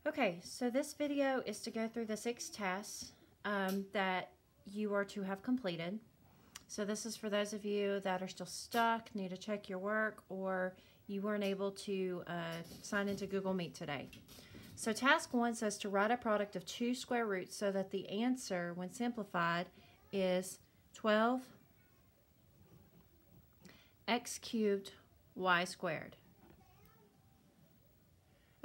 Okay, so this video is to go through the 6 tasks that you are to have completed. So this is for those of you that are still stuck, need to check your work, or you weren't able to sign into Google Meet today. So task 1 says to write a product of 2 square roots so that the answer, when simplified, is 12 x cubed y squared.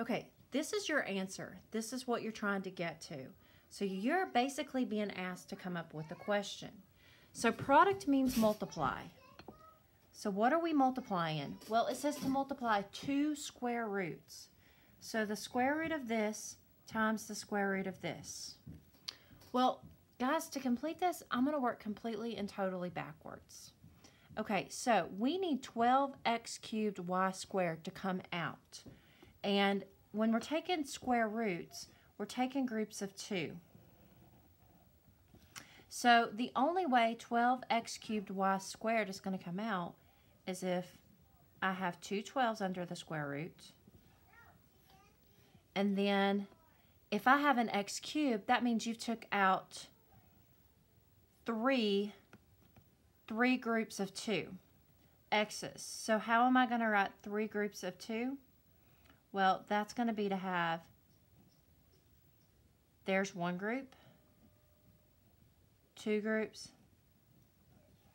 Okay, this is your answer. This is what you're trying to get to. So you're basically being asked to come up with a question. So product means multiply. So what are we multiplying? Well, it says to multiply 2 square roots. So the square root of this times the square root of this. Well, guys, to complete this, I'm going to work completely and totally backwards. Okay, so we need 12x cubed y squared to come out. And when we're taking square roots, we're taking groups of 2. So the only way 12x cubed y squared is going to come out is if I have 2 12s under the square root. And then if I have an x cubed, that means you took out three groups of 2 x's. So how am I going to write 3 groups of 2? Well, that's going to be to have, there's 1 group, 2 groups,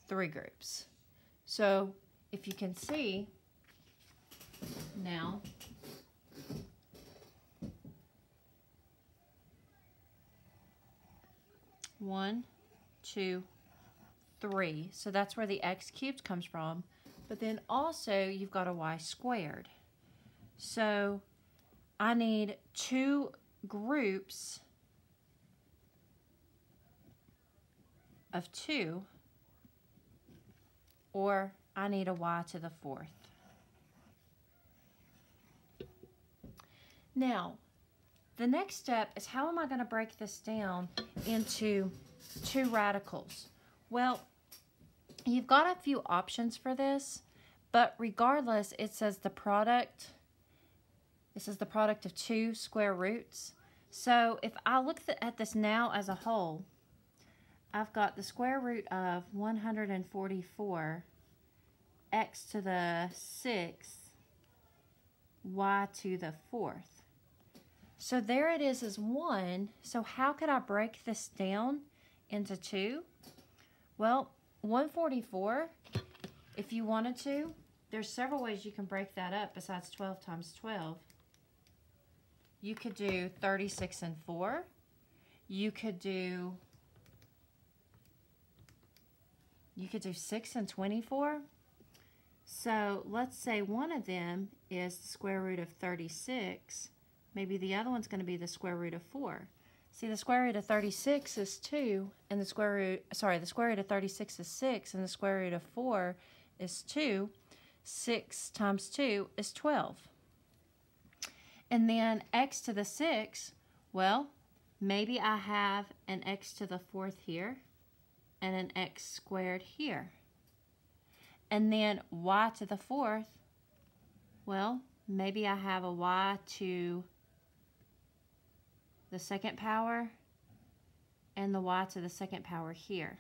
3 groups. So if you can see now, one, 2, 3. So that's where the x cubed comes from. But then also you've got a y squared. So I need 2 groups of 2, or I need a y to the 4th. Now, the next step is how am I going to break this down into 2 radicals? Well, you've got a few options for this, but regardless, it says the product of 2 square roots. So if I look at this now as a whole, I've got the square root of 144 x to the 6th, y to the 4th. So there it is as 1. So how could I break this down into 2? Well, 144, if you wanted to, there's several ways you can break that up besides 12 times 12. You could do 36 and 4. You could do 6 and 24. So let's say one of them is the square root of 36. Maybe the other one's going to be the square root of 4. See, the square root of 36 is 2, and the square root of 36 is 6, and the square root of 4 is 2. 6 times 2 is 12. And then x to the 6, well, maybe I have an x to the 4th here and an x squared here. And then y to the 4th, well, maybe I have a y to the 2nd power and the y to the 2nd power here.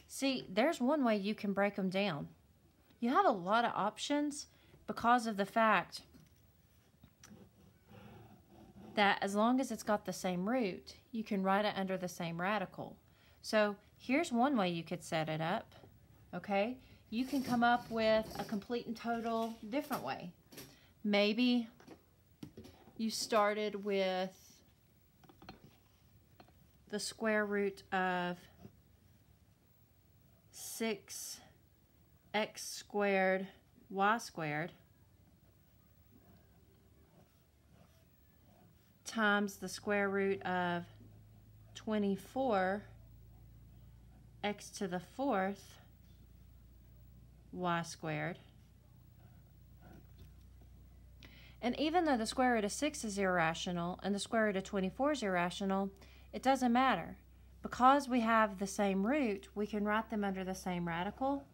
See, there's one way you can break them down. You have a lot of options because of the fact that as long as it's got the same root, you can write it under the same radical. So here's one way you could set it up, okay? You can come up with a complete and total different way. Maybe you started with the square root of 6x squared y squared times the square root of 24 x to the 4th y squared. And even though the square root of 6 is irrational and the square root of 24 is irrational, it doesn't matter. Because we have the same root, we can write them under the same radical.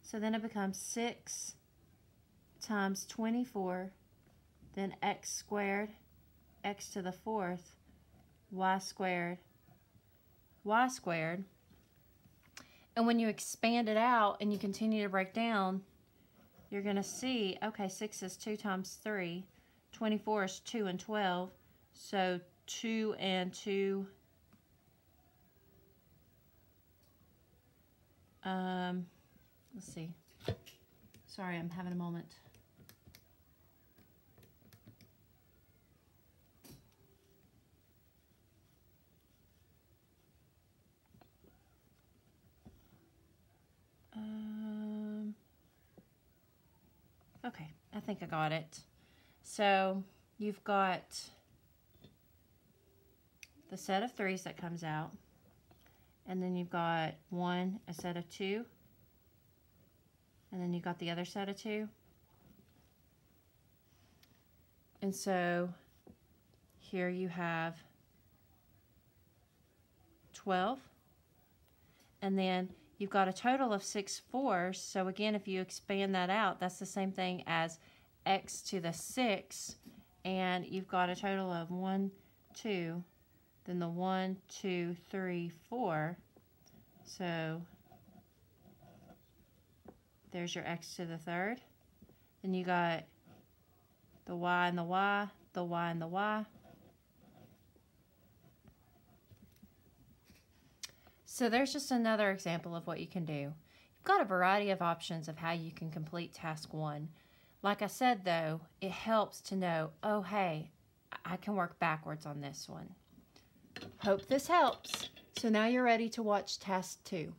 So then it becomes 6 times 24, then x squared x to the fourth y squared y squared. And when you expand it out and you continue to break down, you're going to see, okay, 6 is 2 times 3. 24 is 2 and 12. So 2 and 2. Let's see. Sorry, I'm having a moment. Okay, I think I got it. So you've got the set of 3s that comes out, and then you've got 1, a set of 2, and then you've got the other set of 2. And so here you have 12, and then you've got a total of 6 4s. So again, if you expand that out, that's the same thing as x to the 6, and you've got a total of 1, 2, then the 1, 2, 3, 4. So there's your x to the third. Then you got the y and the y, the y and the y. So there's just another example of what you can do. You've got a variety of options of how you can complete task 1. Like I said, though, it helps to know, oh, hey, I can work backwards on this one. Hope this helps. So now you're ready to watch task 2.